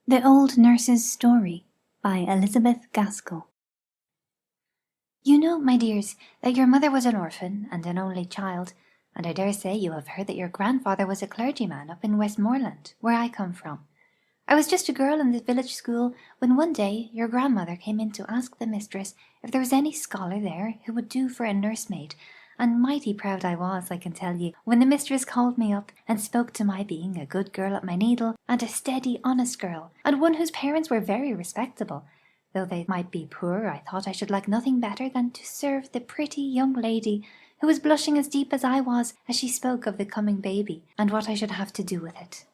The Old Nurse's Story by Elizabeth Gaskell. You know, my dears, that your mother was an orphan and an only child, and I dare say you have heard that your grandfather was a clergyman up in Westmoreland, where I come from. I was just a girl in the village school when one day your grandmother came in to ask the mistress if there was any scholar there who would do for a nursemaid, and mighty proud I was, I can tell you, when the mistress called me up and spoke to my being a good girl at my needle, and a steady, honest girl, and one whose parents were very respectable. Though they might be poor, I thought I should like nothing better than to serve the pretty young lady who was blushing as deep as I was as she spoke of the coming baby, and what I should have to do with it.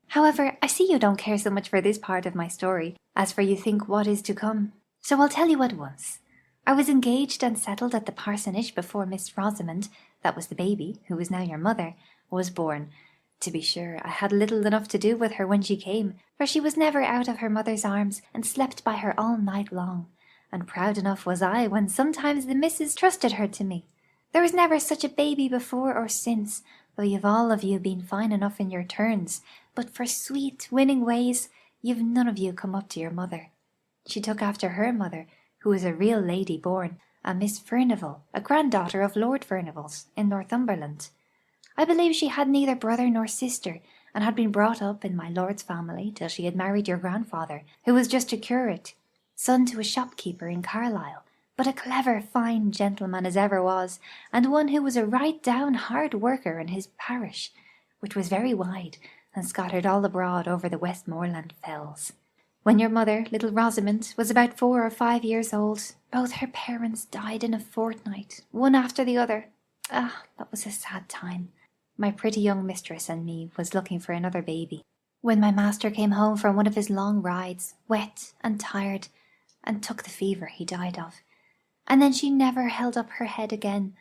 However, I see you don't care so much for this part of my story, as for you think what is to come. So I'll tell you at once. I was engaged and settled at the parsonage before Miss Rosamond, that was the baby, who is now your mother, was born. To be sure, I had little enough to do with her when she came, for she was never out of her mother's arms, and slept by her all night long. And proud enough was I when sometimes the missus trusted her to me. There was never such a baby before or since, though you've all of you been fine enough in your turns, but for sweet, winning ways, you've none of you come up to your mother. She took after her mother, who was a real lady born, a Miss Furnivall, a granddaughter of Lord Furnivall's, in Northumberland. I believe she had neither brother nor sister, and had been brought up in my lord's family till she had married your grandfather, who was just a curate, son to a shopkeeper in Carlisle, but a clever, fine gentleman as ever was, and one who was a right down hard worker in his parish, which was very wide, and scattered all abroad over the Westmoreland fells. When your mother, little Rosamond, was about 4 or 5 years old, both her parents died in a fortnight, one after the other. Ah, that was a sad time. My pretty young mistress and me was looking for another baby, when my master came home from one of his long rides, wet and tired, and took the fever he died of. And then she never held up her head again,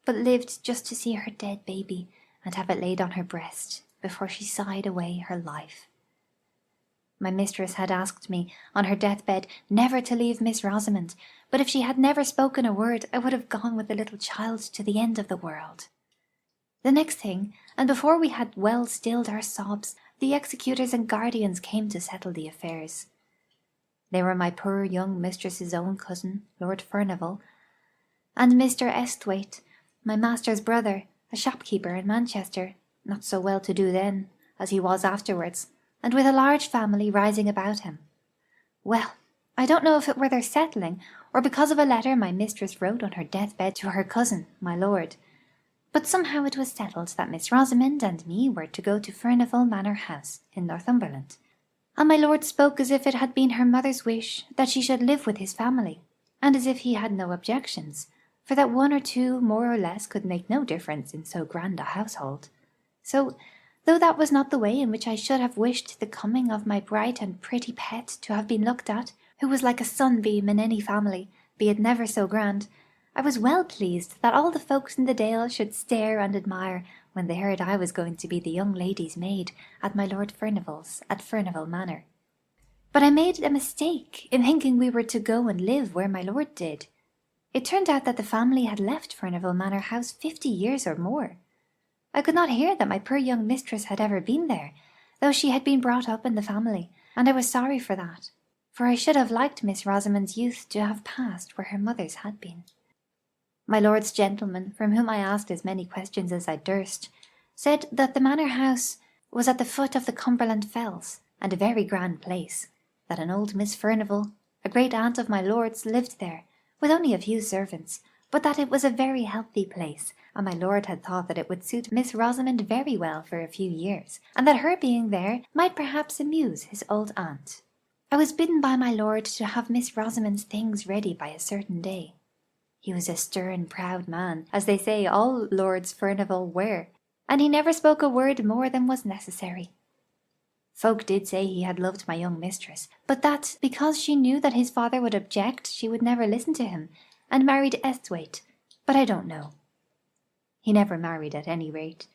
but lived just to see her dead baby and have it laid on her breast before she sighed away her life. My mistress had asked me, on her deathbed, never to leave Miss Rosamond, but if she had never spoken a word, I would have gone with the little child to the end of the world. The next thing, and before we had well stilled our sobs, the executors and guardians came to settle the affairs. They were my poor young mistress's own cousin, Lord Furnivall, and Mr. Esthwaite, my master's brother, a shopkeeper in Manchester, not so well to do then, as he was afterwards, and with a large family rising about him. Well, I don't know if it were their settling, or because of a letter my mistress wrote on her deathbed to her cousin, my lord, but somehow it was settled that Miss Rosamond and me were to go to Furnivall Manor House in Northumberland, and my lord spoke as if it had been her mother's wish that she should live with his family, and as if he had no objections, for that 1 or 2 more or less could make no difference in so grand a household. So, though that was not the way in which I should have wished the coming of my bright and pretty pet to have been looked at, who was like a sunbeam in any family, be it never so grand, I was well pleased that all the folks in the dale should stare and admire when they heard I was going to be the young lady's maid at my Lord Furnivall's at Furnivall Manor. But I made a mistake in thinking we were to go and live where my lord did. It turned out that the family had left Furnivall Manor House 50 years or more. I could not hear that my poor young mistress had ever been there, though she had been brought up in the family, and I was sorry for that, for I should have liked Miss Rosamond's youth to have passed where her mother's had been. My lord's gentleman, from whom I asked as many questions as I durst, said that the manor house was at the foot of the Cumberland Fells, and a very grand place, that an old Miss Furnivall, a great aunt of my lord's, lived there, with only a few servants, but that it was a very healthy place, and my lord had thought that it would suit Miss Rosamond very well for a few years, and that her being there might perhaps amuse his old aunt. I was bidden by my lord to have Miss Rosamond's things ready by a certain day. He was a stern, proud man, as they say all Lords Furnivall were, and he never spoke a word more than was necessary. Folk did say he had loved my young mistress, but that, because she knew that his father would object, she would never listen to him, and married Esthwaite, but I don't know. He never married at any rate.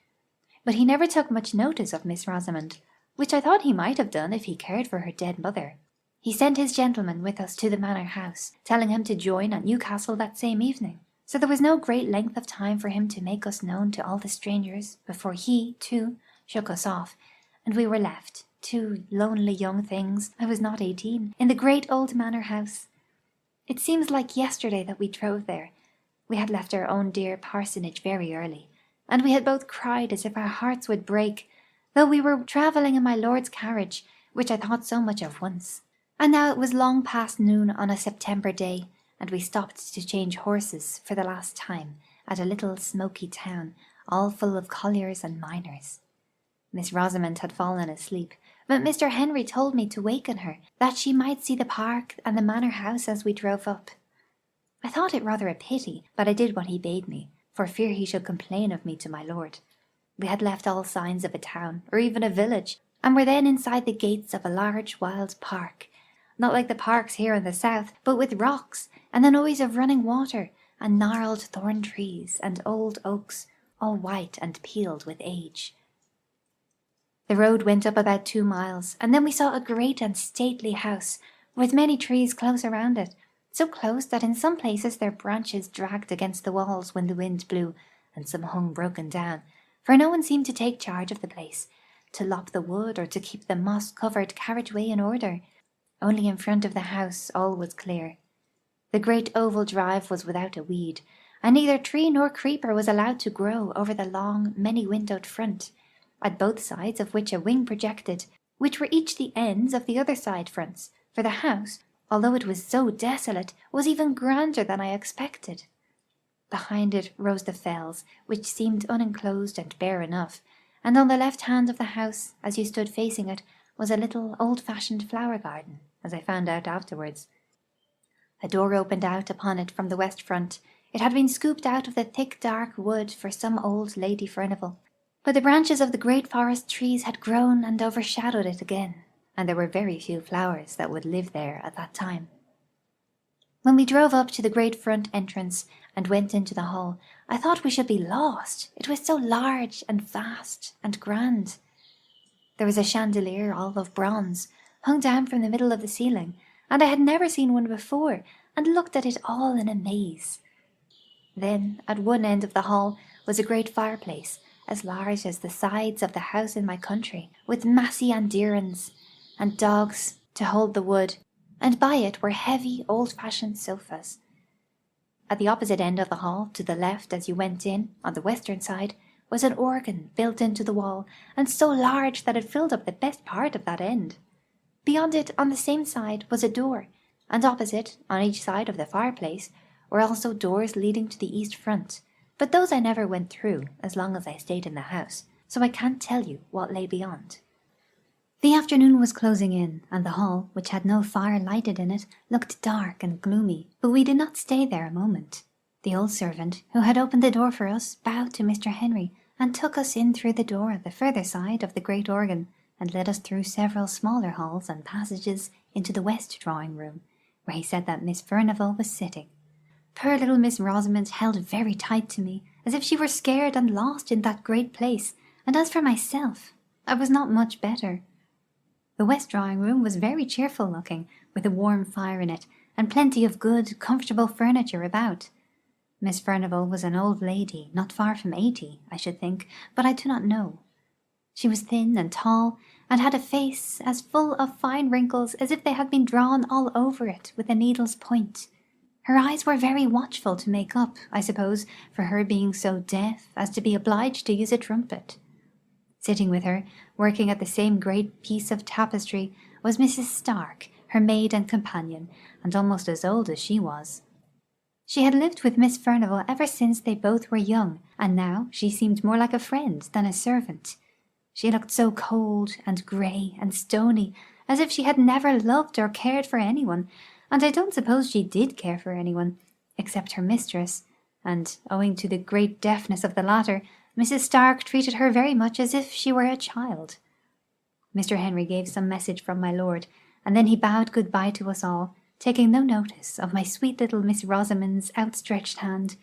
But he never took much notice of Miss Rosamond, which I thought he might have done if he cared for her dead mother. He sent his gentleman with us to the manor house, telling him to join at Newcastle that same evening, so there was no great length of time for him to make us known to all the strangers before he, too, shook us off, and we were left, 2 lonely young things, I was not 18, in the great old manor house. It seems like yesterday that we drove there. We had left our own dear parsonage very early, and we had both cried as if our hearts would break, though we were travelling in my lord's carriage, which I thought so much of once. And now it was long past noon on a September day, and we stopped to change horses for the last time at a little smoky town, all full of colliers and miners. Miss Rosamond had fallen asleep, but Mr. Henry told me to waken her, that she might see the park and the manor house as we drove up. I thought it rather a pity, but I did what he bade me, for fear he should complain of me to my lord. We had left all signs of a town, or even a village, and were then inside the gates of a large wild park, not like the parks here in the south, but with rocks, and the noise of running water, and gnarled thorn trees, and old oaks, all white and peeled with age. The road went up about 2 miles, and then we saw a great and stately house, with many trees close around it, so close that in some places their branches dragged against the walls when the wind blew, and some hung broken down, for no one seemed to take charge of the place, to lop the wood or to keep the moss-covered carriageway in order. Only in front of the house all was clear. The great oval drive was without a weed, and neither tree nor creeper was allowed to grow over the long, many-windowed front, at both sides of which a wing projected, which were each the ends of the other side fronts, for the house, although it was so desolate, was even grander than I expected. Behind it rose the fells, which seemed unenclosed and bare enough, and on the left hand of the house, as you stood facing it, was a little old-fashioned flower garden, as I found out afterwards. A door opened out upon it from the west front. It had been scooped out of the thick dark wood for some old Lady Furnival, but the branches of the great forest trees had grown and overshadowed it again, and there were very few flowers that would live there at that time. When we drove up to the great front entrance and went into the hall, I thought we should be lost, it was so large and vast and grand. There was a chandelier all of bronze, hung down from the middle of the ceiling, and I had never seen one before, and looked at it all in amaze. Then, at one end of the hall was a great fireplace, as large as the sides of the house in my country, with massy andirons, and dogs to hold the wood, and by it were heavy old-fashioned sofas. At the opposite end of the hall, to the left as you went in, on the western side, was an organ built into the wall, and so large that it filled up the best part of that end. Beyond it, on the same side, was a door, and opposite, on each side of the fireplace, were also doors leading to the east front, but those I never went through as long as I stayed in the house, so I can't tell you what lay beyond. The afternoon was closing in, and the hall, which had no fire lighted in it, looked dark and gloomy, but we did not stay there a moment. The old servant, who had opened the door for us, bowed to Mr. Henry, and took us in through the door at the further side of the great organ, and led us through several smaller halls and passages into the west drawing-room, where he said that Miss Furnival was sitting. Poor little Miss Rosamond held very tight to me, as if she were scared and lost in that great place, and as for myself, I was not much better. The west drawing-room was very cheerful looking, with a warm fire in it, and plenty of good, comfortable furniture about. Miss Furnival was an old lady, not far from 80, I should think, but I do not know. She was thin and tall, and had a face as full of fine wrinkles as if they had been drawn all over it with a needle's point. Her eyes were very watchful to make up, I suppose, for her being so deaf as to be obliged to use a trumpet. Sitting with her, working at the same great piece of tapestry, was Mrs. Stark, her maid and companion, and almost as old as she was. She had lived with Miss Furnival ever since they both were young, and now she seemed more like a friend than a servant. She looked so cold and grey and stony, as if she had never loved or cared for anyone, and I don't suppose she did care for anyone, except her mistress, and, owing to the great deafness of the latter, Mrs. Stark treated her very much as if she were a child. Mr. Henry gave some message from my lord, and then he bowed good-bye to us all, taking no notice of my sweet little Miss Rosamond's outstretched hand,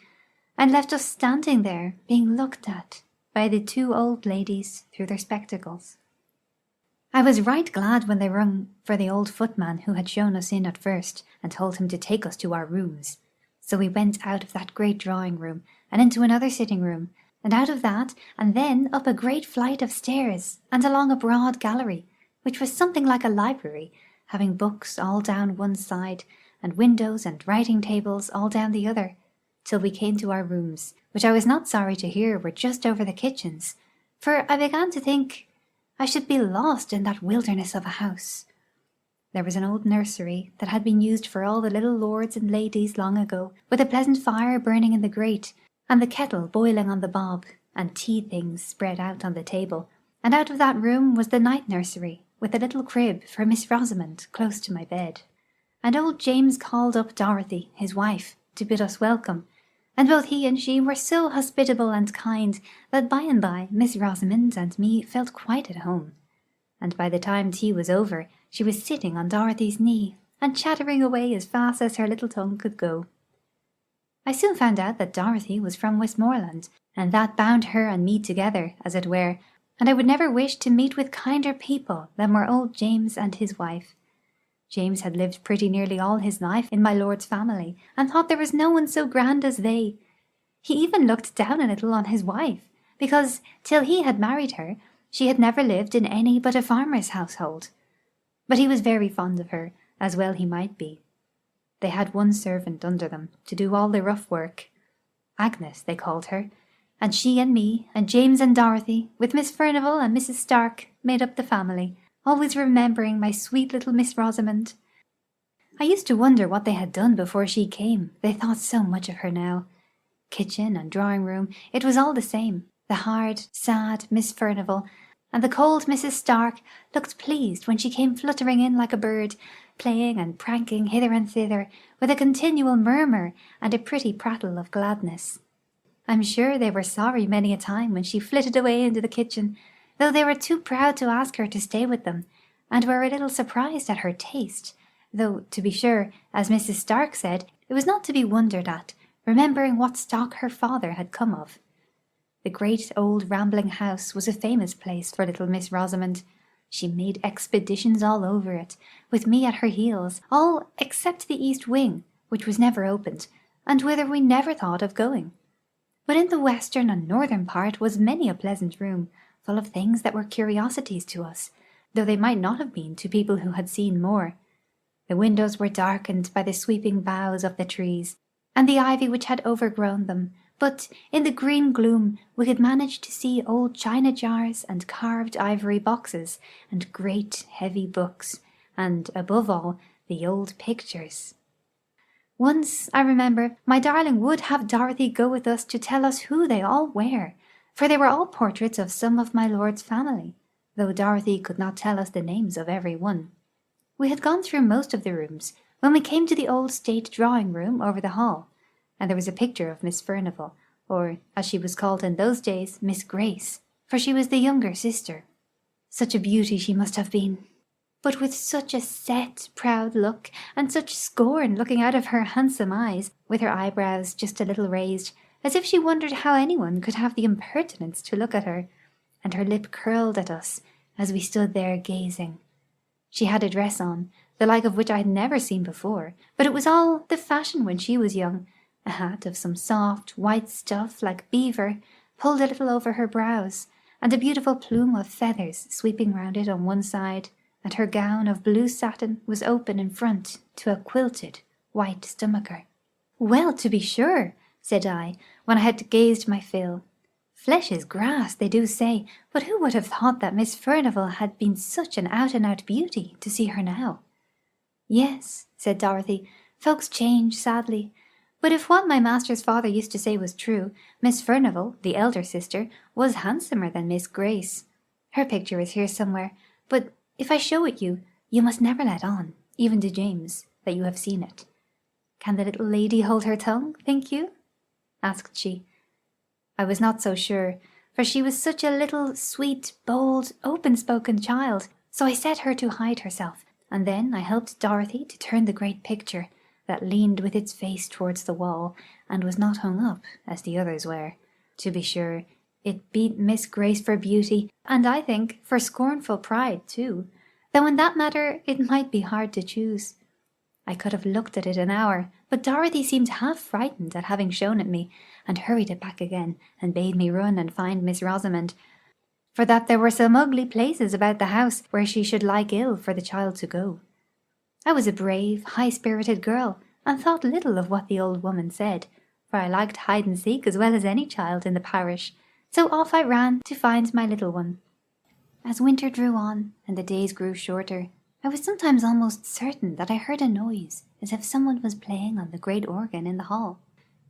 and left us standing there, being looked at by the 2 old ladies through their spectacles. I was right glad when they rung for the old footman who had shown us in at first, and told him to take us to our rooms. So we went out of that great drawing-room, and into another sitting-room, and out of that, and then up a great flight of stairs, and along a broad gallery, which was something like a library, having books all down one side, and windows and writing tables all down the other, till we came to our rooms, which I was not sorry to hear were just over the kitchens, for I began to think I should be lost in that wilderness of a house. There was an old nursery that had been used for all the little lords and ladies long ago, with a pleasant fire burning in the grate, and the kettle boiling on the bob, and tea things spread out on the table, and out of that room was the night nursery, with a little crib for Miss Rosamond close to my bed. And old James called up Dorothy, his wife, to bid us welcome, and both he and she were so hospitable and kind that by and by Miss Rosamond and me felt quite at home. And by the time tea was over, she was sitting on Dorothy's knee, and chattering away as fast as her little tongue could go. I soon found out that Dorothy was from Westmoreland, and that bound her and me together, as it were, and I would never wish to meet with kinder people than were old James and his wife. James had lived pretty nearly all his life in my lord's family, and thought there was no one so grand as they. He even looked down a little on his wife, because, till he had married her, she had never lived in any but a farmer's household. But he was very fond of her, as well he might be. They had one servant under them, to do all the rough work. Agnes, they called her, and she and me, and James and Dorothy, with Miss Furnivall and Mrs. Stark, made up the family, always remembering my sweet little Miss Rosamond. I used to wonder what they had done before she came, they thought so much of her now. Kitchen and drawing-room, it was all the same. The hard, sad Miss Furnivall and the cold Mrs. Stark looked pleased when she came fluttering in like a bird, playing and pranking hither and thither, with a continual murmur and a pretty prattle of gladness. I'm sure they were sorry many a time when she flitted away into the kitchen, though they were too proud to ask her to stay with them, and were a little surprised at her taste, though, to be sure, as Mrs. Stark said, it was not to be wondered at, remembering what stock her father had come of. The great old rambling house was a famous place for little Miss Rosamond. She made expeditions all over it, with me at her heels, all except the east wing, which was never opened, and whither we never thought of going. But in the western and northern part was many a pleasant room, full of things that were curiosities to us, though they might not have been to people who had seen more. The windows were darkened by the sweeping boughs of the trees, and the ivy which had overgrown them, but in the green gloom we could manage to see old china jars and carved ivory boxes, and great heavy books, and, above all, the old pictures. Once, I remember, my darling would have Dorothy go with us to tell us who they all were, for they were all portraits of some of my lord's family, though Dorothy could not tell us the names of every one. We had gone through most of the rooms, when we came to the old state drawing-room over the hall, and there was a picture of Miss Furnivall, or, as she was called in those days, Miss Grace, for she was the younger sister. Such a beauty she must have been, but with such a set, proud look, and such scorn looking out of her handsome eyes, with her eyebrows just a little raised, as if she wondered how anyone could have the impertinence to look at her, and her lip curled at us as we stood there gazing. She had a dress on, the like of which I had never seen before, but it was all the fashion when she was young, a hat of some soft, white stuff like beaver, pulled a little over her brows, and a beautiful plume of feathers sweeping round it on one side, and her gown of blue satin was open in front to a quilted white stomacher. "Well, to be sure," said I, when I had gazed my fill. "Flesh is grass, they do say, but who would have thought that Miss Furnivall had been such an out-and-out beauty to see her now?" "Yes," said Dorothy, "folks change sadly. But if what my master's father used to say was true, Miss Furnivall, the elder sister, was handsomer than Miss Grace. Her picture is here somewhere, but if I show it you, you must never let on, even to James, that you have seen it. Can the little lady hold her tongue, think you?" asked she. I was not so sure, for she was such a little, sweet, bold, open-spoken child, so I set her to hide herself, and then I helped Dorothy to turn the great picture, that leaned with its face towards the wall, and was not hung up, as the others were. To be sure, it beat Miss Grace for beauty, and I think for scornful pride too, though in that matter it might be hard to choose. I could have looked at it an hour, but Dorothy seemed half frightened at having shown it me, and hurried it back again, and bade me run and find Miss Rosamond. for that there were some ugly places about the house where she should like ill for the child to go. I was a brave, high-spirited girl, and thought little of what the old woman said, for I liked hide-and-seek as well as any child in the parish, so off I ran to find my little one. As winter drew on, and the days grew shorter, I was sometimes almost certain that I heard a noise, as if someone was playing on the great organ in the hall.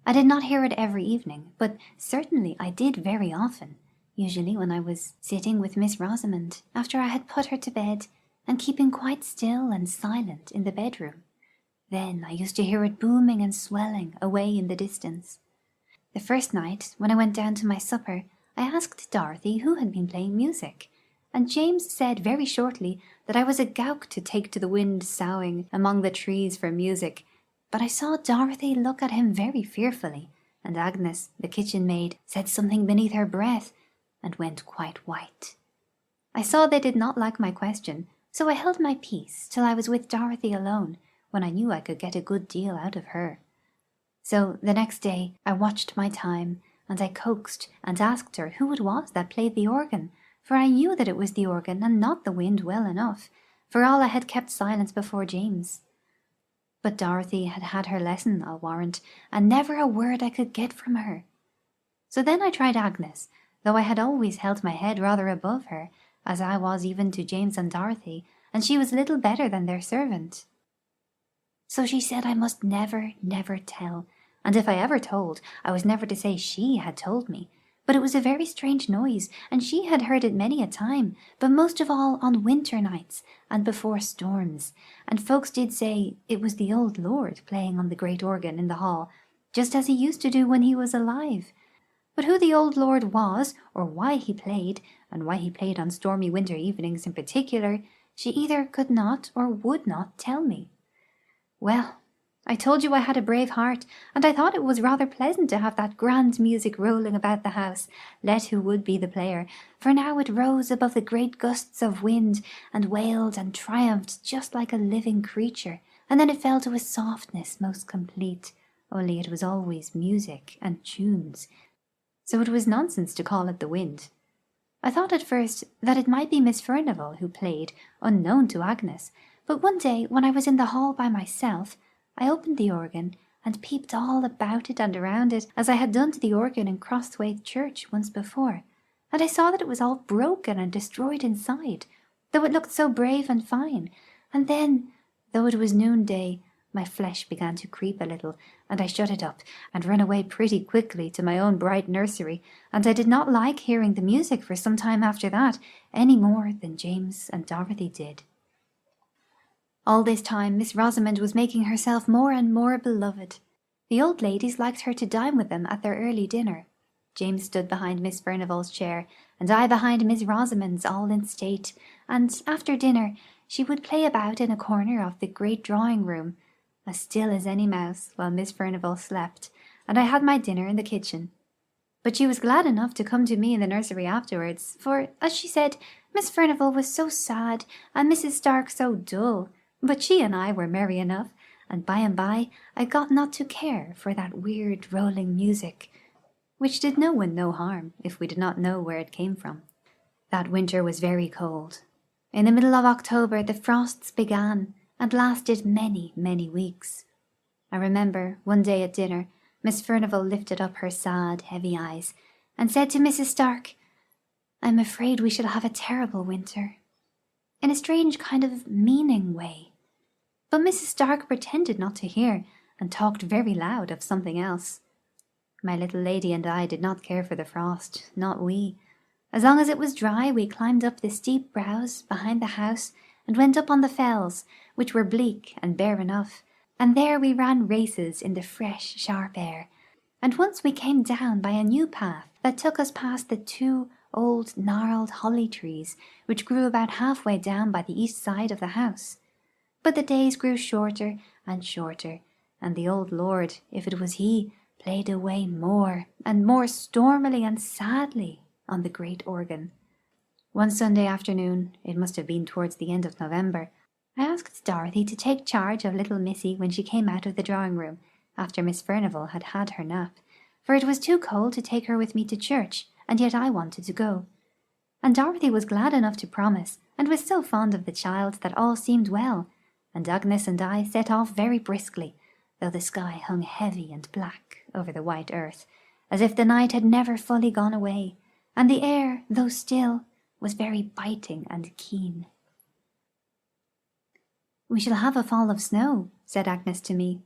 I did not hear it every evening, but certainly I did very often, usually when I was sitting with Miss Rosamond, after I had put her to bed, and keeping quite still and silent in the bedroom. Then I used to hear it booming and swelling away in the distance. The first night, when I went down to my supper, I asked Dorothy who had been playing music, and James said very shortly that I was a gowk to take to the wind soughing among the trees for music, but I saw Dorothy look at him very fearfully, and Agnes, the kitchen maid, said something beneath her breath, and went quite white. I saw they did not like my question, so I held my peace till I was with Dorothy alone, when I knew I could get a good deal out of her. So the next day I watched my time, and I coaxed and asked her who it was that played the organ, for I knew that it was the organ and not the wind well enough, for all I had kept silence before James. But Dorothy had had her lesson, I'll warrant, and never a word I could get from her. So then I tried Agnes, though I had always held my head rather above her, as I was even to James and Dorothy, and she was little better than their servant. So she said I must never, never tell, and if I ever told, I was never to say she had told me. But it was a very strange noise, and she had heard it many a time, but most of all on winter nights, and before storms, and folks did say it was the old lord playing on the great organ in the hall, just as he used to do when he was alive. But who the old lord was, or why he played, and why he played on stormy winter evenings in particular, she either could not or would not tell me. Well, I told you I had a brave heart, and I thought it was rather pleasant to have that grand music rolling about the house, let who would be the player, for now it rose above the great gusts of wind, and wailed and triumphed just like a living creature, and then it fell to a softness most complete, only it was always music and tunes, so it was nonsense to call it the wind. I thought at first that it might be Miss Furnivall who played, unknown to Agnes, but one day when I was in the hall by myself, I opened the organ and peeped all about it and around it, as I had done to the organ in Crosthwaite Church once before, and I saw that it was all broken and destroyed inside, though it looked so brave and fine. And then, though it was noonday, my flesh began to creep a little, and I shut it up, and ran away pretty quickly to my own bright nursery, and I did not like hearing the music for some time after that, any more than James and Dorothy did. All this time Miss Rosamond was making herself more and more beloved. The old ladies liked her to dine with them at their early dinner. James stood behind Miss Furnivall's chair, and I behind Miss Rosamond's, all in state, and after dinner she would play about in a corner of the great drawing-room, as still as any mouse, while Miss Furnivall slept, and I had my dinner in the kitchen. But she was glad enough to come to me in the nursery afterwards, for, as she said, Miss Furnivall was so sad, and Mrs. Stark so dull, but she and I were merry enough, and by I got not to care for that weird rolling music, which did no one no harm if we did not know where it came from. That winter was very cold. In the middle of October the frosts began, and lasted many, many weeks. I remember, one day at dinner, Miss Furnivall lifted up her sad, heavy eyes, and said to Mrs. Stark, "I'm afraid we shall have a terrible winter," in a strange kind of meaning way. But Mrs. Stark pretended not to hear, and talked very loud of something else. My little lady and I did not care for the frost, not we. As long as it was dry, we climbed up the steep brows behind the house, and went up on the fells, which were bleak and bare enough, and there we ran races in the fresh, sharp air. And once we came down by a new path that took us past the 2 old gnarled holly trees, which grew about halfway down by the east side of the house. But the days grew shorter and shorter, and the old lord, if it was he, played away more and more stormily and sadly on the great organ. One Sunday afternoon, it must have been towards the end of November, I asked Dorothy to take charge of little Missy when she came out of the drawing-room, after Miss Furnivall had had her nap, for it was too cold to take her with me to church, and yet I wanted to go. and Dorothy was glad enough to promise, and was so fond of the child that all seemed well, and Agnes and I set off very briskly, though the sky hung heavy and black over the white earth, as if the night had never fully gone away, and the air, though still, was very biting and keen. "We shall have a fall of snow," said Agnes to me,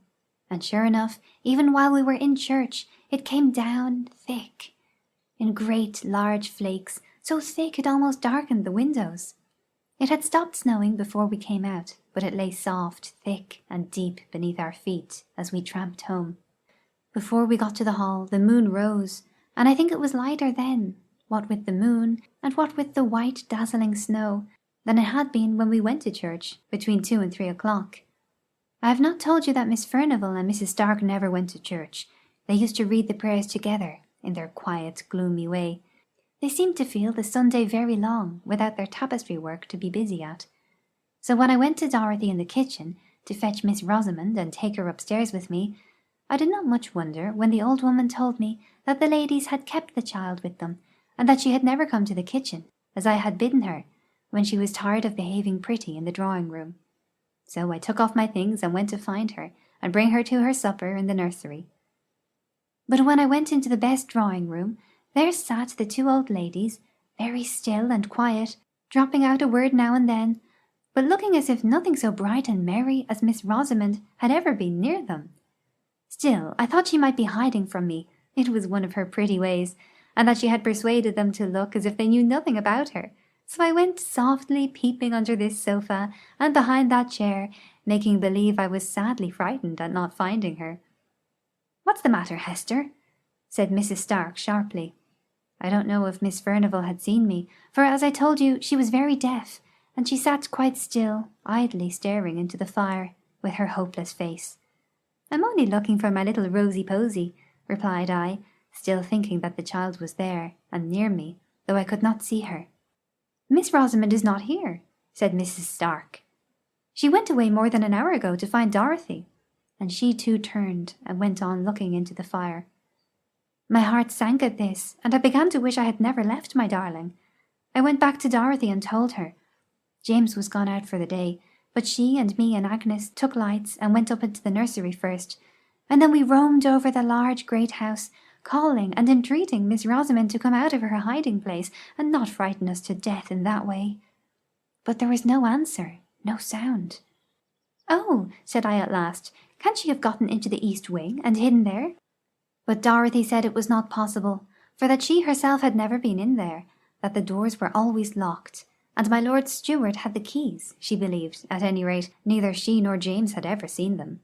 and sure enough, even while we were in church, it came down thick, in great large flakes, so thick it almost darkened the windows. It had stopped snowing before we came out, but it lay soft, thick, and deep beneath our feet as we tramped home. Before we got to the hall, the moon rose, and I think it was lighter then, what with the moon, and what with the white dazzling snow, than it had been when we went to church, between 2 and 3 o'clock. I have not told you that Miss Furnivall and Mrs. Stark never went to church. They used to read the prayers together, in their quiet, gloomy way. They seemed to feel the Sunday very long, without their tapestry work to be busy at. So when I went to Dorothy in the kitchen, to fetch Miss Rosamond and take her upstairs with me, I did not much wonder when the old woman told me that the ladies had kept the child with them, and that she had never come to the kitchen, as I had bidden her, when she was tired of behaving pretty in the drawing-room. So I took off my things and went to find her, and bring her to her supper in the nursery. But when I went into the best drawing-room, there sat the 2 old ladies, very still and quiet, dropping out a word now and then, but looking as if nothing so bright and merry as Miss Rosamond had ever been near them. Still, I thought she might be hiding from me, it was one of her pretty ways, and that she had persuaded them to look as if they knew nothing about her. So I went softly peeping under this sofa and behind that chair, making believe I was sadly frightened at not finding her. "What's the matter, Hester?" said Mrs. Stark sharply. I don't know if Miss Furnivall had seen me, for as I told you, she was very deaf, and she sat quite still, idly staring into the fire, with her hopeless face. "I'm only looking for my little Rosy-Posy," replied I, still thinking that the child was there, and near me, though I could not see her. "Miss Rosamond is not here," said Mrs. Stark. "She went away more than an hour ago to find Dorothy," and she too turned and went on looking into the fire. My heart sank at this, and I began to wish I had never left my darling. I went back to Dorothy and told her. James was gone out for the day, but she and me and Agnes took lights and went up into the nursery first, and then we roamed over the large great house, calling and entreating Miss Rosamond to come out of her hiding place and not frighten us to death in that way. But there was no answer, no sound. "Oh," said I at last, "can't she have gotten into the east wing and hidden there?" But Dorothy said it was not possible, for that she herself had never been in there, that the doors were always locked, and my lord's steward had the keys, she believed, at any rate, neither she nor James had ever seen them.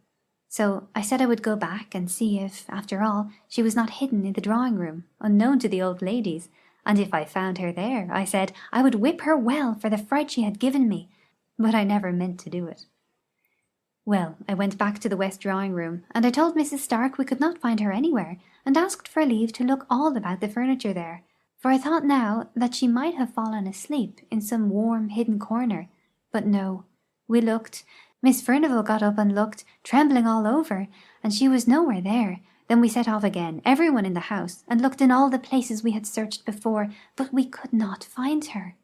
So I said I would go back and see if, after all, she was not hidden in the drawing-room, unknown to the old ladies, and if I found her there, I said, I would whip her well for the fright she had given me, but I never meant to do it. Well, I went back to the west drawing-room, and I told Mrs. Stark we could not find her anywhere, and asked for leave to look all about the furniture there, for I thought now that she might have fallen asleep in some warm hidden corner. But no, we looked. Miss Furnivall got up and looked, trembling all over, and she was nowhere there. Then we set off again, everyone in the house, and looked in all the places we had searched before, but we could not find her.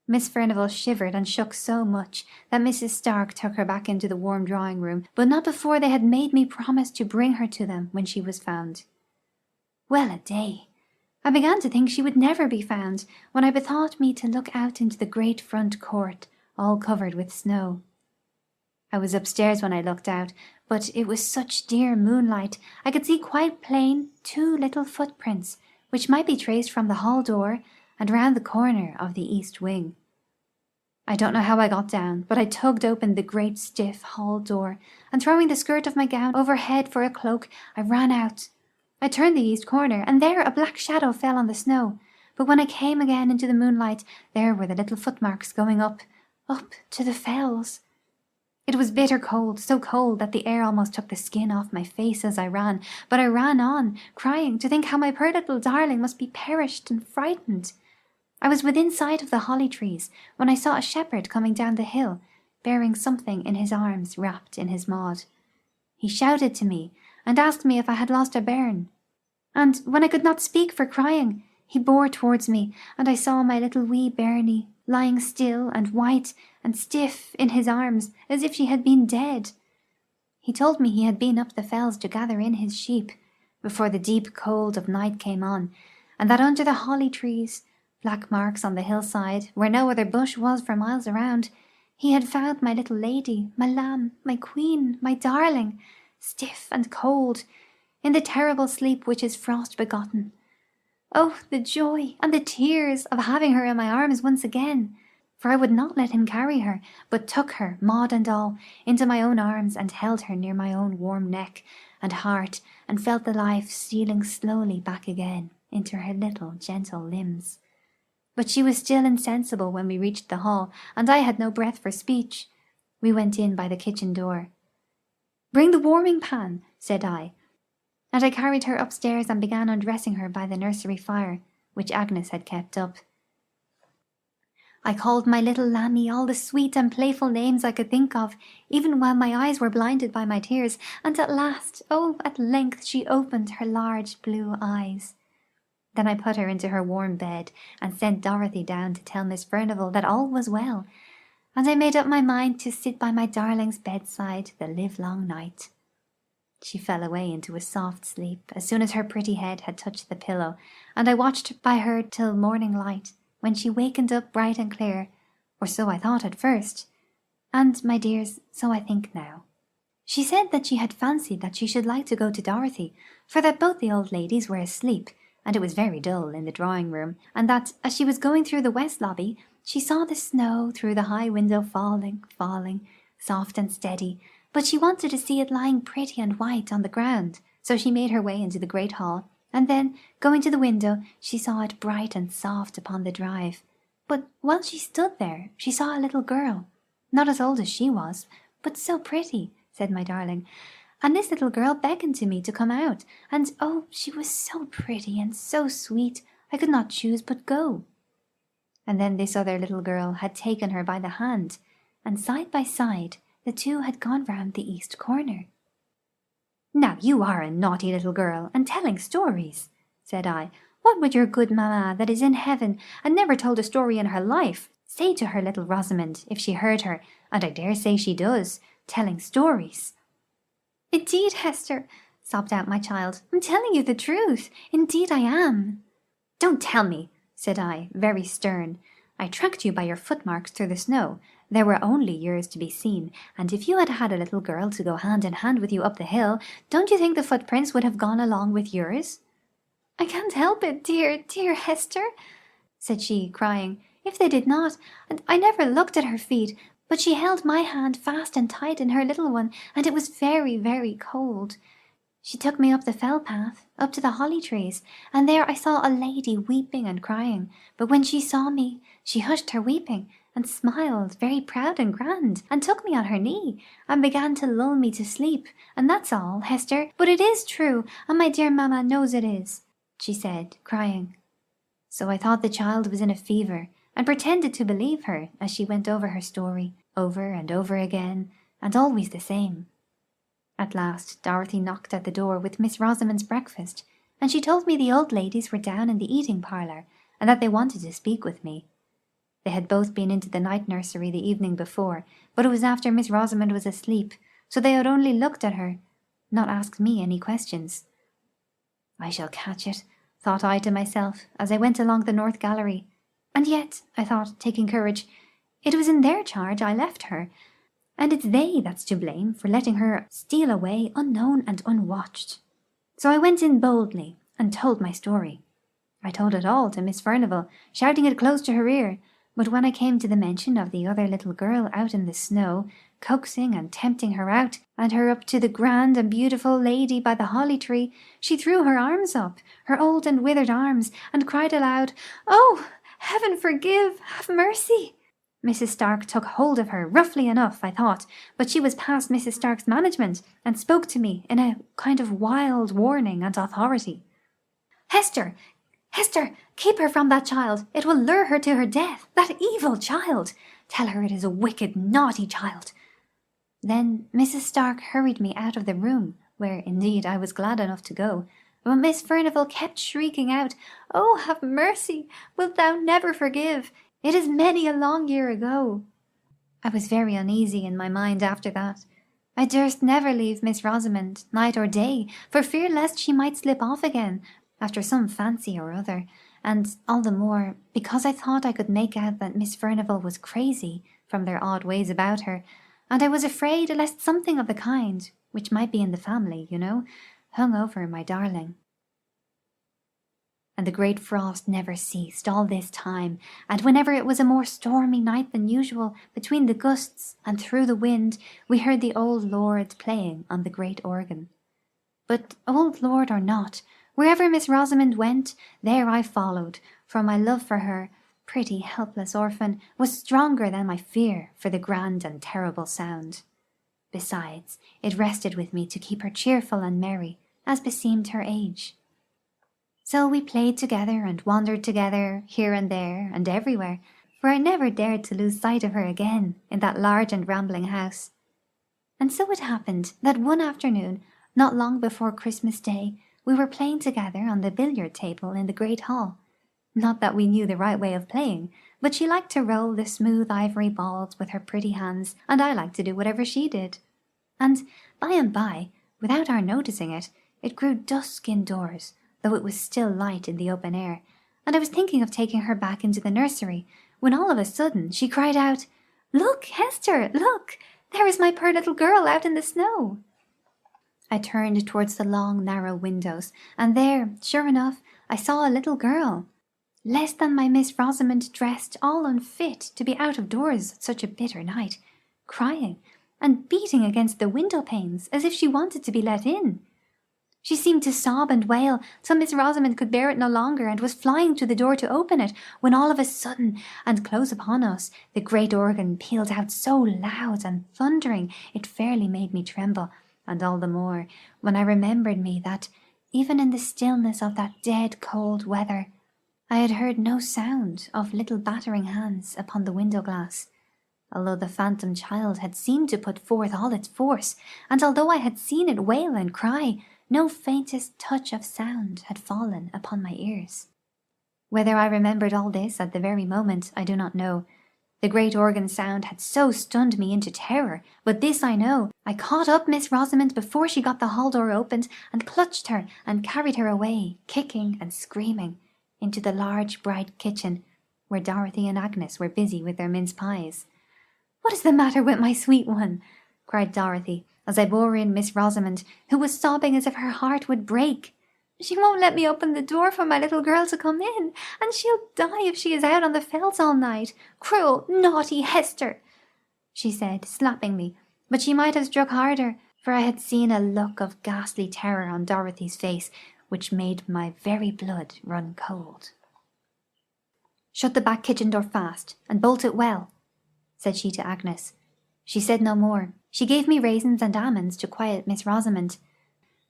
Miss Furnivall shivered and shook so much that Mrs. Stark took her back into the warm drawing-room, but not before they had made me promise to bring her to them when she was found. Well a day! I began to think she would never be found, when I bethought me to look out into the great front court, all covered with snow. I was upstairs when I looked out, but it was such dear moonlight, I could see quite plain 2 little footprints, which might be traced from the hall door and round the corner of the east wing. I don't know how I got down, but I tugged open the great stiff hall door, and throwing the skirt of my gown overhead for a cloak, I ran out. I turned the east corner, and there a black shadow fell on the snow, but when I came again into the moonlight, there were the little footmarks going up to the fells. It was bitter cold, so cold that the air almost took the skin off my face as I ran, but I ran on, crying to think how my poor little darling must be perished and frightened. I was within sight of the holly trees when I saw a shepherd coming down the hill, bearing something in his arms wrapped in his maud. He shouted to me and asked me if I had lost a bairn, and when I could not speak for crying, He bore towards me, and I saw my little wee bairnie lying still and white and stiff in his arms, as if she had been dead. He told me he had been up the fells to gather in his sheep, before the deep cold of night came on, and that under the holly trees, black marks on the hillside, where no other bush was for miles around, he had found my little lady, my lamb, my queen, my darling, stiff and cold, in the terrible sleep which is frost begotten. Oh, the joy and the tears of having her in my arms once again! For I would not let him carry her, but took her, Maud and all, into my own arms and held her near my own warm neck and heart, and felt the life stealing slowly back again into her little gentle limbs. But she was still insensible when we reached the hall, and I had no breath for speech. We went in by the kitchen door. "Bring the warming pan," said I, and I carried her upstairs and began undressing her by the nursery fire, which Agnes had kept up. I called my little lammie all the sweet and playful names I could think of, even while my eyes were blinded by my tears, and at last, oh, at length she opened her large blue eyes. Then I put her into her warm bed, and sent Dorothy down to tell Miss Furnivall that all was well, and I made up my mind to sit by my darling's bedside the livelong night. She fell away into a soft sleep as soon as her pretty head had touched the pillow, and I watched by her till morning light, when she wakened up bright and clear, or so I thought at first, and, my dears, so I think now. She said that she had fancied that she should like to go to Dorothy, for that both the old ladies were asleep, and it was very dull in the drawing-room, and that, as she was going through the west lobby, she saw the snow through the high window falling, soft and steady, but she wanted to see it lying pretty and white on the ground, so she made her way into the great hall, and then, going to the window, she saw it bright and soft upon the drive. But while she stood there, she saw a little girl, not as old as she was, but so pretty, said my darling, and this little girl beckoned to me to come out, and oh, she was so pretty and so sweet, I could not choose but go. And then this other little girl had taken her by the hand, and side by side the two had gone round the east corner. "Now you are a naughty little girl, and telling stories," said I. "What would your good mamma, that is in heaven, and never told a story in her life, say to her little Rosamond, if she heard her, and I dare say she does, telling stories?" "Indeed, Hester," sobbed out my child, "I'm telling you the truth. Indeed I am." "Don't tell me," said I, very stern. "I tracked you by your footmarks through the snow. There were only yours to be seen, and if you had had a little girl to go hand in hand with you up the hill, don't you think the footprints would have gone along with yours?" "I can't help it, dear, dear Hester," said she, crying. "If they did not, and I never looked at her feet, but she held my hand fast and tight in her little one, and it was very, very cold. She took me up the fell path, up to the holly trees, and there I saw a lady weeping and crying, but when she saw me, she hushed her weeping, and smiled very proud and grand, and took me on her knee, and began to lull me to sleep, and that's all, Hester, but it is true, and my dear mamma knows it is," she said, crying. So I thought the child was in a fever, and pretended to believe her as she went over her story, over and over again, and always the same. At last Dorothy knocked at the door with Miss Rosamond's breakfast, and she told me the old ladies were down in the eating parlour, and that they wanted to speak with me. They had both been into the night nursery the evening before, but it was after Miss Rosamond was asleep, so they had only looked at her, not asked me any questions. "I shall catch it," thought I to myself, as I went along the north gallery. And yet, I thought, taking courage, it was in their charge I left her, and it's they that's to blame for letting her steal away unknown and unwatched. So I went in boldly, and told my story. I told it all to Miss Furnivall, shouting it close to her ear, but when I came to the mention of the other little girl out in the snow, coaxing and tempting her out, and her up to the grand and beautiful lady by the holly tree, she threw her arms up, her old and withered arms, and cried aloud, "Oh, heaven forgive, have mercy!" Mrs. Stark took hold of her, roughly enough, I thought, but she was past Mrs. Stark's management, and spoke to me in a kind of wild warning and authority. "Hester! Hester! Keep her from that child! It will lure her to her death! That evil child! Tell her it is a wicked, naughty child!" Then Mrs. Stark hurried me out of the room, where, indeed, I was glad enough to go, but Miss Furnivall kept shrieking out, "Oh, have mercy! Wilt thou never forgive? It is many a long year ago." I was very uneasy in my mind after that. I durst never leave Miss Rosamond, night or day, for fear lest she might slip off again, after some fancy or other, and all the more because I thought I could make out that Miss Furnivall was crazy, from their odd ways about her, and I was afraid lest something of the kind, which might be in the family, hung over my darling. And the great frost never ceased all this time, and whenever it was a more stormy night than usual, between the gusts and through the wind, we heard the old lord playing on the great organ. But old lord or not, wherever Miss Rosamond went, there I followed, for my love for her, pretty helpless orphan, was stronger than my fear for the grand and terrible sound. Besides, it rested with me to keep her cheerful and merry, as beseemed her age. So we played together and wandered together here and there and everywhere, for I never dared to lose sight of her again in that large and rambling house. And so it happened that one afternoon, not long before Christmas Day, we were playing together on the billiard table in the great hall. Not that we knew the right way of playing, but she liked to roll the smooth ivory balls with her pretty hands, and I liked to do whatever she did. And by and by, without our noticing it, it grew dusk indoors, though it was still light in the open air, and I was thinking of taking her back into the nursery, when all of a sudden she cried out, "Look, Hester, look! There is my poor little girl out in the snow!" I turned towards the long narrow windows, and there, sure enough, I saw a little girl, less than my Miss Rosamond dressed, all unfit to be out of doors such a bitter night, crying and beating against the window panes as if she wanted to be let in. She seemed to sob and wail till Miss Rosamond could bear it no longer, and was flying to the door to open it, when all of a sudden, and close upon us, the great organ pealed out so loud and thundering it fairly made me tremble, and all the more when I remembered me that, even in the stillness of that dead cold weather, I had heard no sound of little battering hands upon the window glass, although the phantom child had seemed to put forth all its force, and although I had seen it wail and cry, no faintest touch of sound had fallen upon my ears. Whether I remembered all this at the very moment, I do not know. The great organ sound had so stunned me into terror, but this I know, I caught up Miss Rosamond before she got the hall door opened, and clutched her and carried her away, kicking and screaming, into the large bright kitchen, where Dorothy and Agnes were busy with their mince pies. "What is the matter with my sweet one?" cried Dorothy, as I bore in Miss Rosamond, who was sobbing as if her heart would break. "She won't let me open the door for my little girl to come in, and she'll die if she is out on the fells all night. Cruel, naughty Hester!" she said, slapping me, but she might have struck harder, for I had seen a look of ghastly terror on Dorothy's face, which made my very blood run cold. "Shut the back kitchen door fast, and bolt it well," said she to Agnes. She said no more. She gave me raisins and almonds to quiet Miss Rosamond,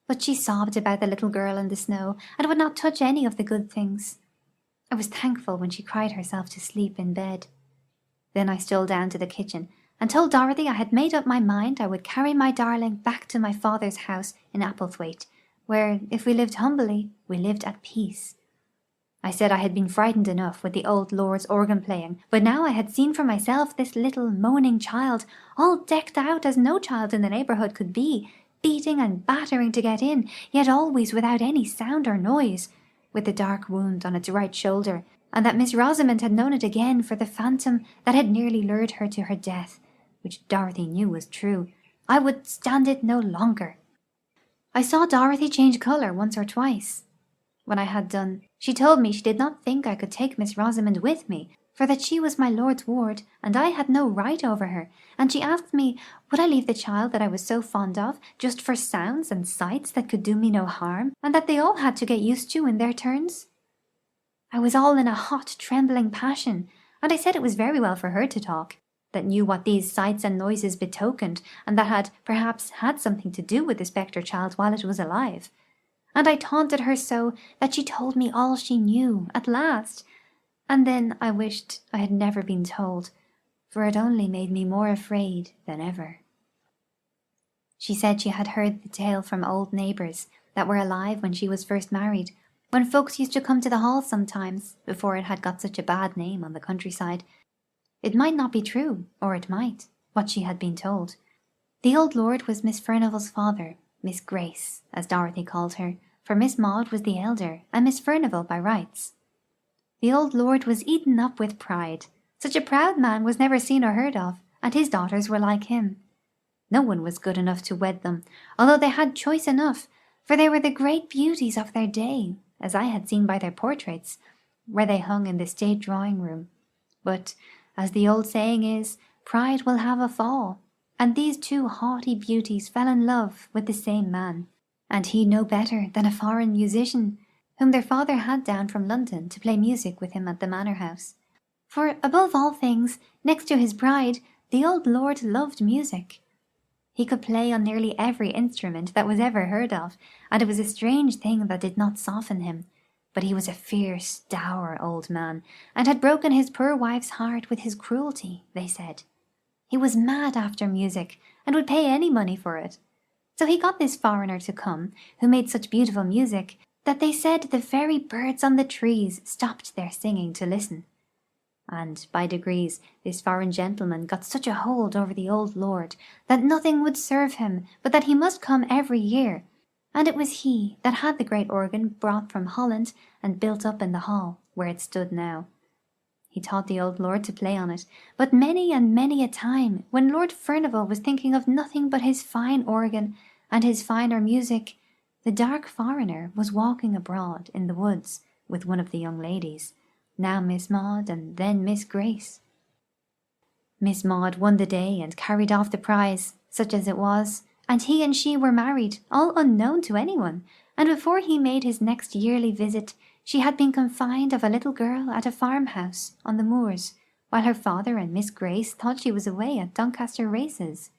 but she sobbed about the little girl in the snow, and would not touch any of the good things. I was thankful when she cried herself to sleep in bed. Then I stole down to the kitchen, and told Dorothy I had made up my mind I would carry my darling back to my father's house in Applethwaite, where, if we lived humbly, we lived at peace. I said I had been frightened enough with the old lord's organ playing, but now I had seen for myself this little moaning child, all decked out as no child in the neighbourhood could be, beating and battering to get in, yet always without any sound or noise, with the dark wound on its right shoulder, and that Miss Rosamond had known it again for the phantom that had nearly lured her to her death, which Dorothy knew was true. I would stand it no longer. I saw Dorothy change colour once or twice. When I had done, she told me she did not think I could take Miss Rosamond with me, for that she was my lord's ward, and I had no right over her, and she asked me, would I leave the child that I was so fond of, just for sounds and sights that could do me no harm, and that they all had to get used to in their turns? I was all in a hot, trembling passion, and I said it was very well for her to talk, that knew what these sights and noises betokened, and that had perhaps had something to do with the spectre child while it was alive. And I taunted her so that she told me all she knew at last, and then I wished I had never been told, for it only made me more afraid than ever. She said she had heard the tale from old neighbours, that were alive when she was first married, when folks used to come to the hall sometimes, before it had got such a bad name on the countryside. It might not be true, or it might, what she had been told. The old lord was Miss Furnivall's father, Miss Grace, as Dorothy called her, for Miss Maud was the elder, and Miss Furnivall by rights. The old lord was eaten up with pride. Such a proud man was never seen or heard of, and his daughters were like him. No one was good enough to wed them, although they had choice enough, for they were the great beauties of their day, as I had seen by their portraits, where they hung in the state drawing-room. But, as the old saying is, pride will have a fall, and these two haughty beauties fell in love with the same man, and he no better than a foreign musician, whom their father had down from London to play music with him at the manor house. For, above all things, next to his bride, the old lord loved music. He could play on nearly every instrument that was ever heard of, and it was a strange thing that did not soften him. But he was a fierce, dour old man, and had broken his poor wife's heart with his cruelty, they said. He was mad after music, and would pay any money for it. So he got this foreigner to come, who made such beautiful music, that they said the very birds on the trees stopped their singing to listen. And by degrees this foreign gentleman got such a hold over the old lord that nothing would serve him but that he must come every year, and it was he that had the great organ brought from Holland and built up in the hall, where it stood now. He taught the old lord to play on it, but many and many a time, when Lord Furnivall was thinking of nothing but his fine organ and his finer music, the dark foreigner was walking abroad in the woods with one of the young ladies, now Miss Maud and then Miss Grace. Miss Maud won the day and carried off the prize, such as it was, and he and she were married, all unknown to anyone, and before he made his next yearly visit, she had been confined of a little girl at a farmhouse on the moors, while her father and Miss Grace thought she was away at Doncaster races.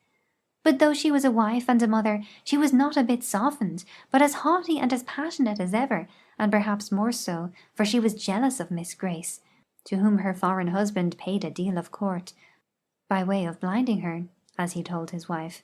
But though she was a wife and a mother, she was not a bit softened, but as haughty and as passionate as ever, and perhaps more so, for she was jealous of Miss Grace, to whom her foreign husband paid a deal of court, by way of blinding her, as he told his wife.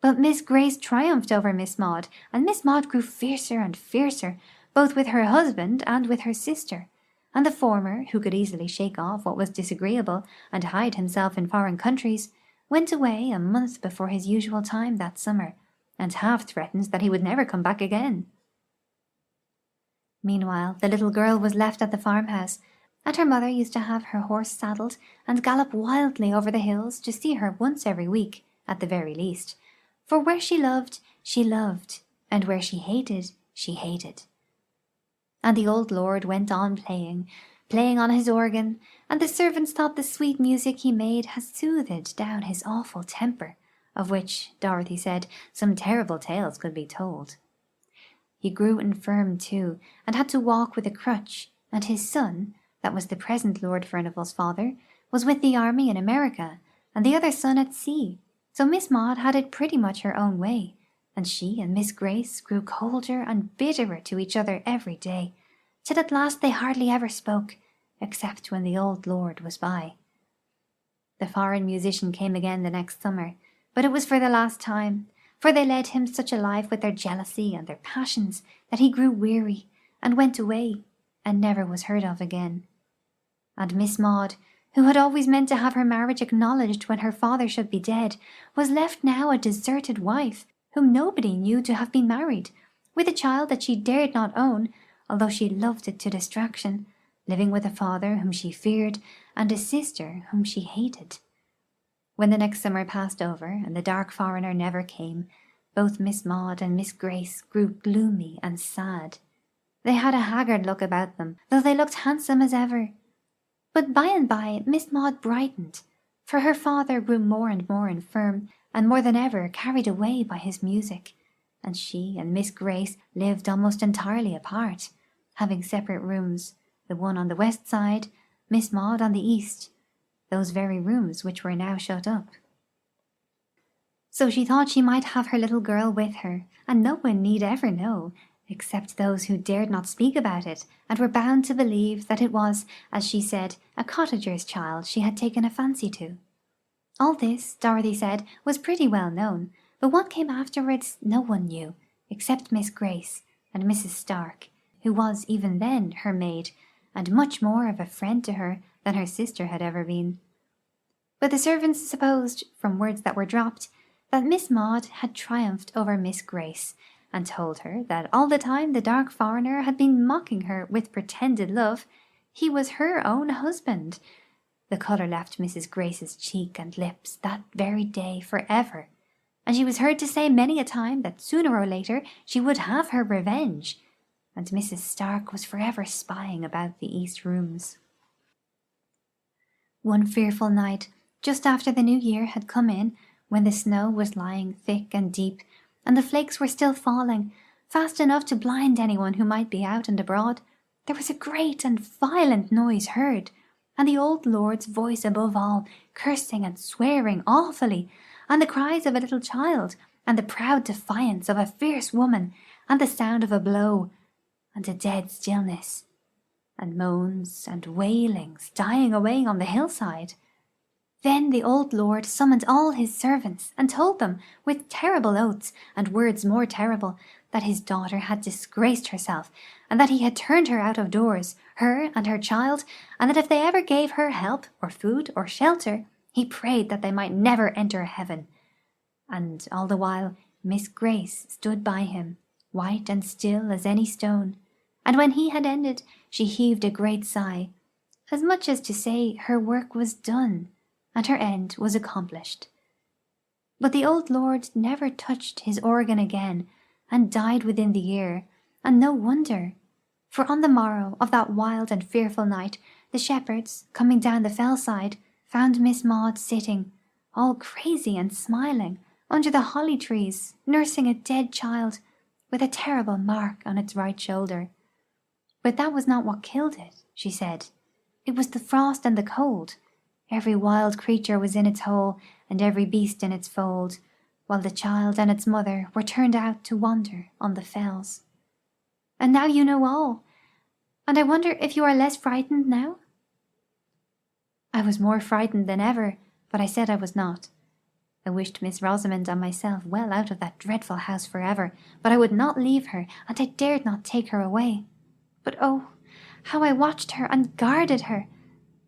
But Miss Grace triumphed over Miss Maud, and Miss Maud grew fiercer and fiercer, both with her husband and with her sister, and the former, who could easily shake off what was disagreeable and hide himself in foreign countries, went away a month before his usual time that summer, and half threatened that he would never come back again. Meanwhile the little girl was left at the farmhouse, and her mother used to have her horse saddled and gallop wildly over the hills to see her once every week, at the very least, for where she loved, and where she hated, she hated. And the old lord went on playing on his organ, and the servants thought the sweet music he made had soothed down his awful temper, of which, Dorothy said, some terrible tales could be told. He grew infirm too, and had to walk with a crutch, and his son, that was the present Lord Furnivall's father, was with the army in America, and the other son at sea, so Miss Maud had it pretty much her own way, and she and Miss Grace grew colder and bitterer to each other every day, till at last they hardly ever spoke, except when the old lord was by. The foreign musician came again the next summer, but it was for the last time, for they led him such a life with their jealousy and their passions that he grew weary, and went away, and never was heard of again. And Miss Maud, who had always meant to have her marriage acknowledged when her father should be dead, was left now a deserted wife, whom nobody knew to have been married, with a child that she dared not own, although she loved it to distraction, living with a father whom she feared, and a sister whom she hated. When the next summer passed over, and the dark foreigner never came, both Miss Maud and Miss Grace grew gloomy and sad. They had a haggard look about them, though they looked handsome as ever. But by and by Miss Maud brightened, for her father grew more and more infirm, and more than ever carried away by his music, and she and Miss Grace lived almost entirely apart, having separate rooms, the one on the west side, Miss Maud on the east, those very rooms which were now shut up. So she thought she might have her little girl with her, and no one need ever know, except those who dared not speak about it, and were bound to believe that it was, as she said, a cottager's child she had taken a fancy to. All this, Dorothy said, was pretty well known, but what came afterwards no one knew, except Miss Grace and Mrs. Stark, who was even then her maid, and much more of a friend to her than her sister had ever been. But the servants supposed, from words that were dropped, that Miss Maud had triumphed over Miss Grace, and told her that all the time the dark foreigner had been mocking her with pretended love, he was her own husband. The colour left Mrs. Grace's cheek and lips that very day for ever, and she was heard to say many a time that sooner or later she would have her revenge, and Mrs. Stark was forever spying about the east rooms. One fearful night, just after the new year had come in, when the snow was lying thick and deep, and the flakes were still falling, fast enough to blind anyone who might be out and abroad, there was a great and violent noise heard, and the old lord's voice above all, cursing and swearing awfully, and the cries of a little child, and the proud defiance of a fierce woman, and the sound of a blow, and a dead stillness, and moans and wailings dying away on the hillside. Then the old lord summoned all his servants, and told them, with terrible oaths, and words more terrible, that his daughter had disgraced herself, and that he had turned her out of doors, her and her child, and that if they ever gave her help, or food, or shelter, he prayed that they might never enter heaven. And all the while Miss Grace stood by him, white and still as any stone, and when he had ended, she heaved a great sigh, as much as to say her work was done, and her end was accomplished. But the old lord never touched his organ again, and died within the year, and no wonder, for on the morrow of that wild and fearful night the shepherds, coming down the fell side, found Miss Maud sitting, all crazy and smiling, under the holly trees, nursing a dead child, with a terrible mark on its right shoulder. But that was not what killed it, she said. It was the frost and the cold. Every wild creature was in its hole, and every beast in its fold, while the child and its mother were turned out to wander on the fells. And now you know all, and I wonder if you are less frightened now? I was more frightened than ever, but I said I was not. I wished Miss Rosamond and myself well out of that dreadful house forever, but I would not leave her, and I dared not take her away. But oh, how I watched her and guarded her!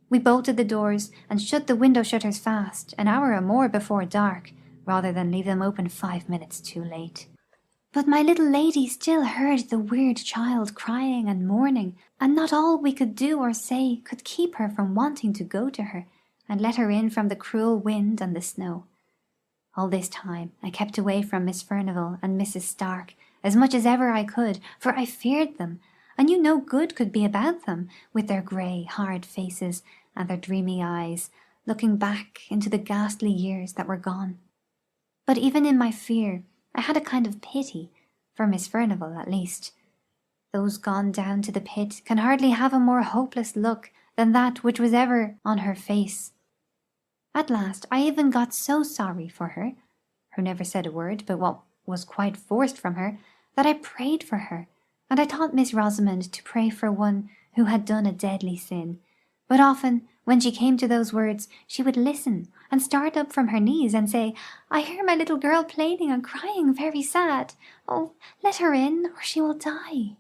We bolted the doors and shut the window shutters fast an hour or more before dark, rather than leave them open 5 minutes too late. But my little lady still heard the weird child crying and mourning, and not all we could do or say could keep her from wanting to go to her and let her in from the cruel wind and the snow. All this time I kept away from Miss Furnivall and Mrs. Stark as much as ever I could, for I feared them, and knew no good could be about them, with their grey, hard faces and their dreamy eyes, looking back into the ghastly years that were gone. But even in my fear I had a kind of pity, for Miss Furnivall at least. Those gone down to the pit can hardly have a more hopeless look than that which was ever on her face. At last I even got so sorry for her, who never said a word but what was quite forced from her, that I prayed for her, and I taught Miss Rosamond to pray for one who had done a deadly sin. But often, when she came to those words, she would listen and start up from her knees and say, "I hear my little girl plaining and crying very sad. Oh, let her in, or she will die."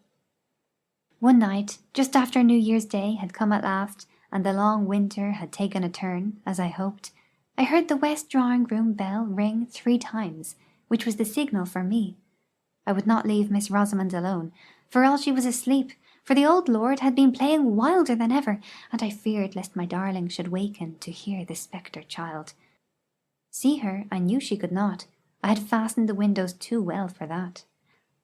One night, just after New Year's Day had come at last, and the long winter had taken a turn, as I hoped, I heard the west drawing-room bell ring 3 times, which was the signal for me. I would not leave Miss Rosamond alone, for all she was asleep, for the old lord had been playing wilder than ever, and I feared lest my darling should waken to hear the spectre child. See her I knew she could not. I had fastened the windows too well for that.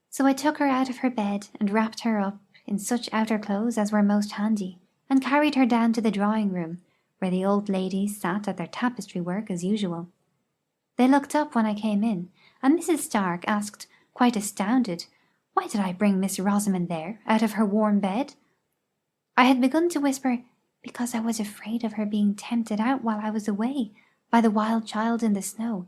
So I took her out of her bed and wrapped her up in such outer clothes as were most handy, and carried her down to the drawing-room, where the old ladies sat at their tapestry work as usual. They looked up when I came in, and Mrs. Stark asked, quite astounded, why did I bring Miss Rosamond there, out of her warm bed? I had begun to whisper, because I was afraid of her being tempted out while I was away, by the wild child in the snow,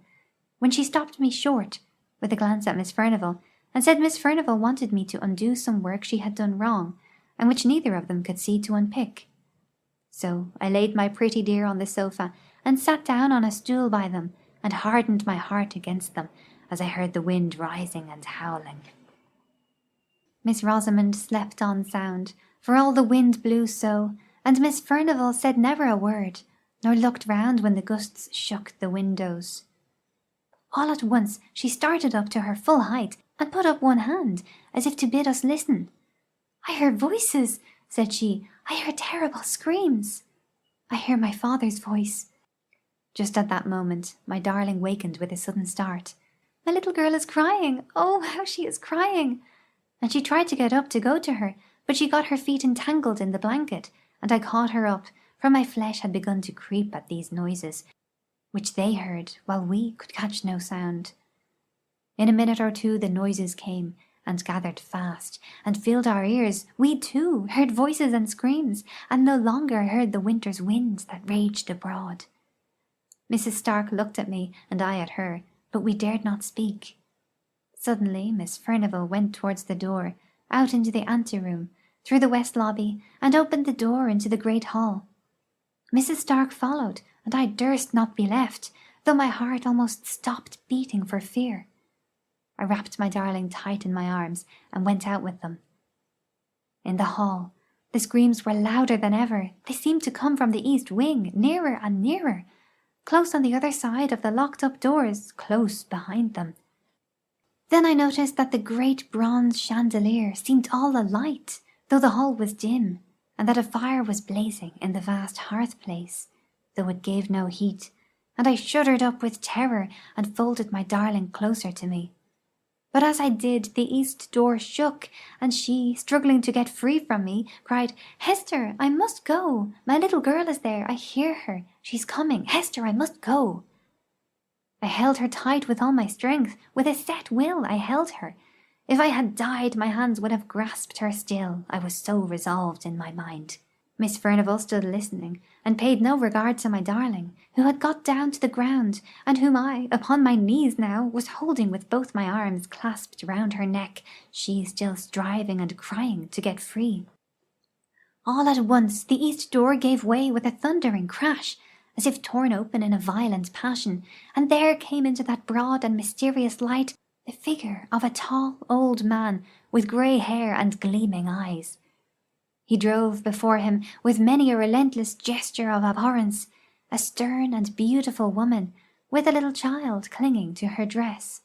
when she stopped me short, with a glance at Miss Furnivall, and said Miss Furnivall wanted me to undo some work she had done wrong, and which neither of them could see to unpick. So I laid my pretty dear on the sofa, and sat down on a stool by them, and hardened my heart against them, as I heard the wind rising and howling. Miss Rosamond slept on sound, for all the wind blew so, and Miss Furnivall said never a word, nor looked round when the gusts shook the windows. All at once she started up to her full height, and put up one hand, as if to bid us listen. "I hear voices," said she. "I hear terrible screams. I hear my father's voice." Just at that moment my darling wakened with a sudden start. "My little girl is crying! Oh, how she is crying!" And she tried to get up to go to her, but she got her feet entangled in the blanket, and I caught her up, for my flesh had begun to creep at these noises, which they heard while we could catch no sound. In a minute or two the noises came, and gathered fast, and filled our ears. We too heard voices and screams, and no longer heard the winter's winds that raged abroad. Mrs. Stark looked at me, and I at her, but we dared not speak. Suddenly Miss Furnivall went towards the door, out into the anteroom, through the west lobby, and opened the door into the great hall. Mrs. Stark followed, and I durst not be left, though my heart almost stopped beating for fear. I wrapped my darling tight in my arms, and went out with them. In the hall the screams were louder than ever. They seemed to come from the east wing, nearer and nearer, close on the other side of the locked-up doors, close behind them. Then I noticed that the great bronze chandelier seemed all alight, though the hall was dim, and that a fire was blazing in the vast hearth-place, though it gave no heat, and I shuddered up with terror and folded my darling closer to me. But as I did, the east door shook, and she, struggling to get free from me, cried, "Hester, I must go! My little girl is there, I hear her. She's coming. Hester, I must go!" I held her tight with all my strength. With a set will I held her. If I had died, my hands would have grasped her still, I was so resolved in my mind. Miss Furnivall stood listening, and paid no regard to my darling, who had got down to the ground, and whom I, upon my knees now, was holding with both my arms clasped round her neck, she still striving and crying to get free. All at once the east door gave way with a thundering crash, as if torn open in a violent passion, and there came into that broad and mysterious light the figure of a tall old man with grey hair and gleaming eyes. He drove before him, with many a relentless gesture of abhorrence, a stern and beautiful woman, with a little child clinging to her dress.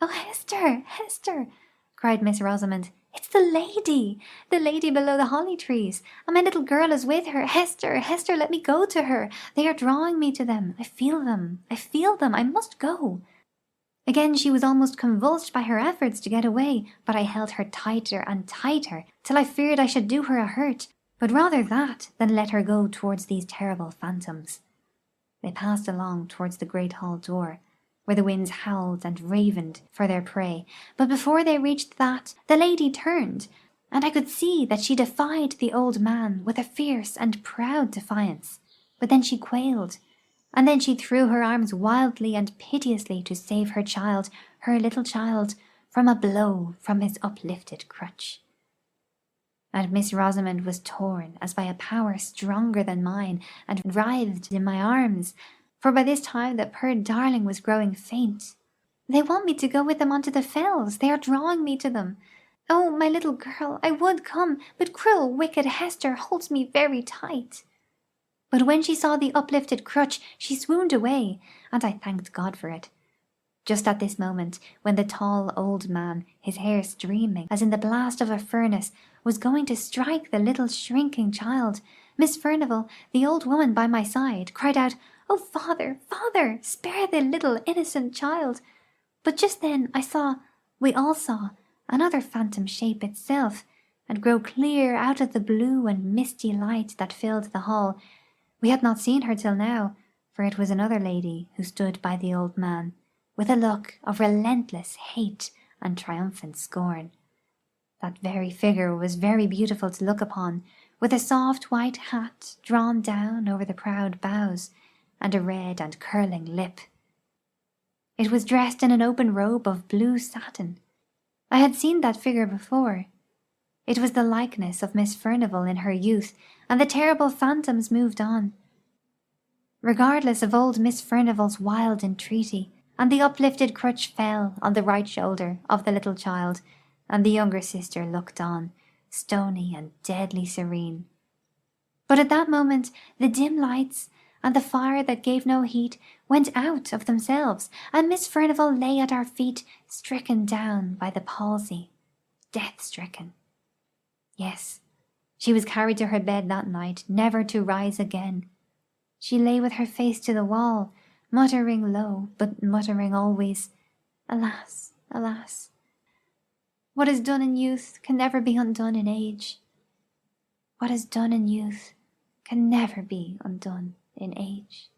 "Oh, Hester, Hester!" cried Miss Rosamond. "It's the lady below the holly trees, and my little girl is with her. Hester, Hester, let me go to her. They are drawing me to them. I feel them, I must go." Again she was almost convulsed by her efforts to get away, but I held her tighter and tighter, till I feared I should do her a hurt, but rather that than let her go towards these terrible phantoms. They passed along towards the great hall door, where the winds howled and ravened for their prey, but before they reached that, the lady turned, and I could see that she defied the old man with a fierce and proud defiance. But then she quailed, and then she threw her arms wildly and piteously to save her child, her little child, from a blow from his uplifted crutch. And Miss Rosamond was torn as by a power stronger than mine, and writhed in my arms, for by this time the poor darling was growing faint. "They want me to go with them onto the fells. They are drawing me to them. Oh, my little girl, I would come, but cruel, wicked Hester holds me very tight." But when she saw the uplifted crutch, she swooned away, and I thanked God for it. Just at this moment, when the tall old man, his hair streaming as in the blast of a furnace, was going to strike the little shrinking child, Miss Furnivall, the old woman by my side, cried out, "Oh, father, father, spare the little innocent child!" But just then we all saw, another phantom shape itself, and grow clear out of the blue and misty light that filled the hall. We had not seen her till now, for it was another lady who stood by the old man, with a look of relentless hate and triumphant scorn. That very figure was very beautiful to look upon, with a soft white hat drawn down over the proud bows, and a red and curling lip. It was dressed in an open robe of blue satin. I had seen that figure before. It was the likeness of Miss Furnivall in her youth, and the terrible phantoms moved on. Regardless of old Miss Furnivall's wild entreaty, and the uplifted crutch fell on the right shoulder of the little child, and the younger sister looked on, stony and deadly serene. But at that moment the dim lights and the fire that gave no heat went out of themselves, and Miss Furnivall lay at our feet, stricken down by the palsy, death-stricken. Yes, she was carried to her bed that night, never to rise again. She lay with her face to the wall, muttering low, but muttering always, "Alas, alas! What is done in youth can never be undone in age. What is done in youth can never be undone in age."